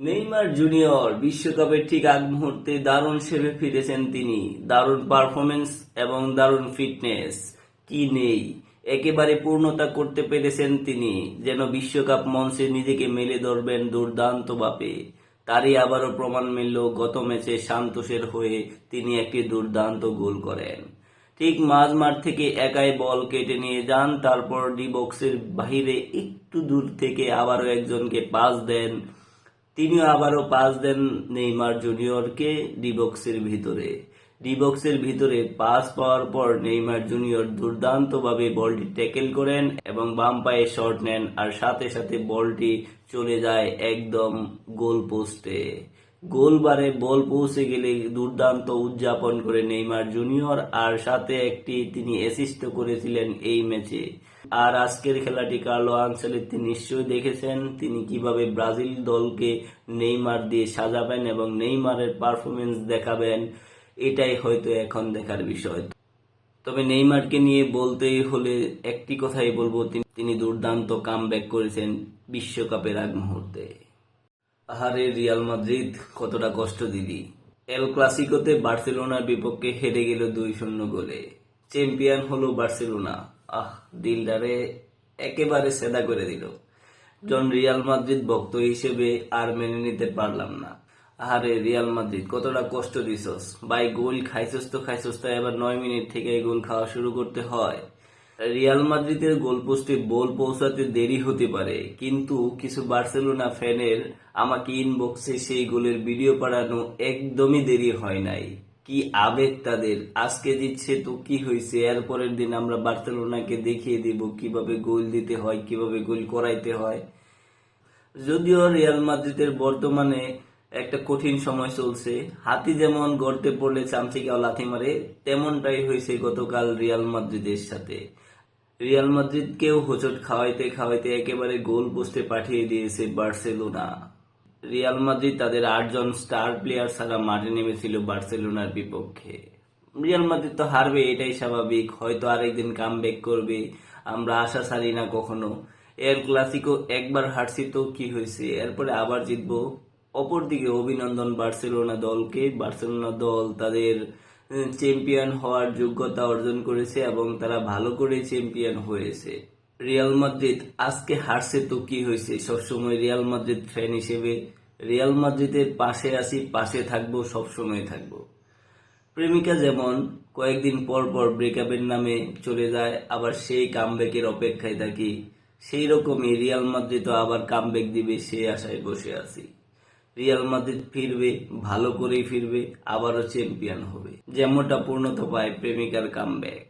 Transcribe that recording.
Neymar junior বিশ্বকাপের ঠিক আগ মুহূর্তে দারুণ সেভে ফিরেছেন তিনি। দারুণ পারফরমেন্স এবং দারুণ ফিটনেস কি নেই, একেবারে পূর্ণতা করতে পেরেছেন তিনি। যেন বিশ্বকাপ মঞ্চে নিজেকে মেলে ধরবেন দুর্দান্তভাবে। তারই আবারও প্রমাণ মিলল গত ম্যাচে সান্তোসের হয়ে তিনি একটি দুর্দান্ত গোল করেন। ঠিক মাঝ মাঠ থেকে একাই বল কেটে নিয়ে যান, তারপর ডি বক্সের বাহিরে একটু দূর থেকে আবারও একজনকে পাস দেন। তিনিও আবারও পাস দেন নেইমার জুনিয়রকে ডি বক্সের ভিতরে পাস পাওয়ার পর নেইমার জুনিয়র দুর্দান্তভাবে বলটি ট্যাকেল করেন এবং বাম পায়ে শট নেন, আর সাথে সাথে বলটি চলে যায় একদম গোল পোস্টে। গোলবারে বল পৌঁছে গেলে দুর্দান্ত উদযাপন করে নেইমার জুনিয়র, আর সাথে একটি তিনি অ্যাসিস্ট করেছিলেন এই ম্যাচে। আর আজকের খেলাটি কার্লো আনচেলত্তি নিশ্চয়ই দেখেছেন, তিনি কিভাবে ব্রাজিল দলকে নেইমার দিয়ে সাজাবেন এবং নেইমারের পারফরমেন্স দেখাবেন। এটাই হয়তো এখন দেখার বিষয়। তবে নেইমারকে নিয়ে বলতেই হলে একটি কথাই বলবো, তিনি দুর্দান্ত কামব্যাক করেছেন বিশ্বকাপের আগ মুহূর্তে। আহারে রিয়াল মাদ্রিদ কতটা কষ্ট দিবি। এল ক্লাসিকোতে বার্সেলোনার বিপক্ষে হেরে গেল 2-0 গোলে। চ্যাম্পিয়ন হলো বার্সেলোনা। দিলটারে একেবারে সেদা করে দিল। জন রিয়াল মাদ্রিদ ভক্ত হিসেবে আর মেনে নিতে পারলাম না। আহারে রিয়াল মাদ্রিদ কতটা কষ্ট দিছস ভাই। গোল খাইছস তো এবার 9 মিনিট থেকে গোল খাওয়া শুরু করতে হয়। রিয়াল মাদ্রিদের গোলপোস্টে বল পৌঁছাতে দেরি হতে পারে, কিন্তু কিছু বার্সেলোনা ফ্যানের আমাকে ইনবক্সে সেই গোলের ভিডিও পাঠানো একদমই দেরি হয় নাই। কি আবেগ তাদের। আজকে দিচ্ছে তো কি হয়েছে, এরপরের দিন আমরা বার্সেলোনাকে দেখিয়ে দিব কিভাবে গোল দিতে হয়, কিভাবে গোল করাইতে হয়। যদিও রিয়াল মাদ্রিদের বর্তমানে একটা কঠিন সময় চলছে। হাতি যেমন গর্তে পড়লে চামচিকাও লাথি মারে, তেমনটাই হয়েছে গতকাল রিয়াল মাদ্রিদের সাথে। রিয়াল মাদ্রিদকেও হোঁচট খাওয়াইতে খাওয়াইতে একেবারে গোল পোস্টে পাঠিয়ে দিয়েছে বার্সেলোনা। রিয়াল মাদ্রিদ তাদের 8 জন স্টার প্লেয়ার ছাড়া মাঠে নেমেছিল বার্সেলোনার বিপক্ষে। রিয়াল মাদ্রিদ তো হারবে, এটাই স্বাভাবিক। হয়তো আরেকদিন কামব্যাক করবে, আমরা আশা ছাড়ি না কখনো। এর ক্লাসিকো একবার হারছি তো কি হয়েছে, এরপরে আবার জিতবো। অপরদিকে অভিনন্দন বার্সেলোনা দলকে। বার্সেলোনা দল তাদের চ্যাম্পিয়ন হওয়ার যোগ্যতা অর্জন করেছে এবং তারা ভালো করে চ্যাম্পিয়ন হয়েছে। রিয়াল মাদ্রিদ আজকে হারছে তো কি হয়েছে, সবসময় রিয়াল মাদ্রিদ ফ্যান হিসেবে রিয়াল মাদ্রিদের পাশে আছি, পাশে থাকবো, সবসময় থাকবো। প্রেমিকা যেমন কয়েকদিন পর পর ব্রেকআপের নামে চলে যায়, আবার সেই কামব্যাকের অপেক্ষায় থাকি, সেই রকমই রিয়াল মাদ্রিদও আবার কামব্যাক দিবে, সেই আশায় বসে আছি। রিয়াল মাদ্রিদ ফিরবে, ভালো করেই ফিরবে, আবারও চ্যাম্পিয়ন হবে, যেমনটা পূর্ণতা পায় প্রেমিকার কামব্যাক।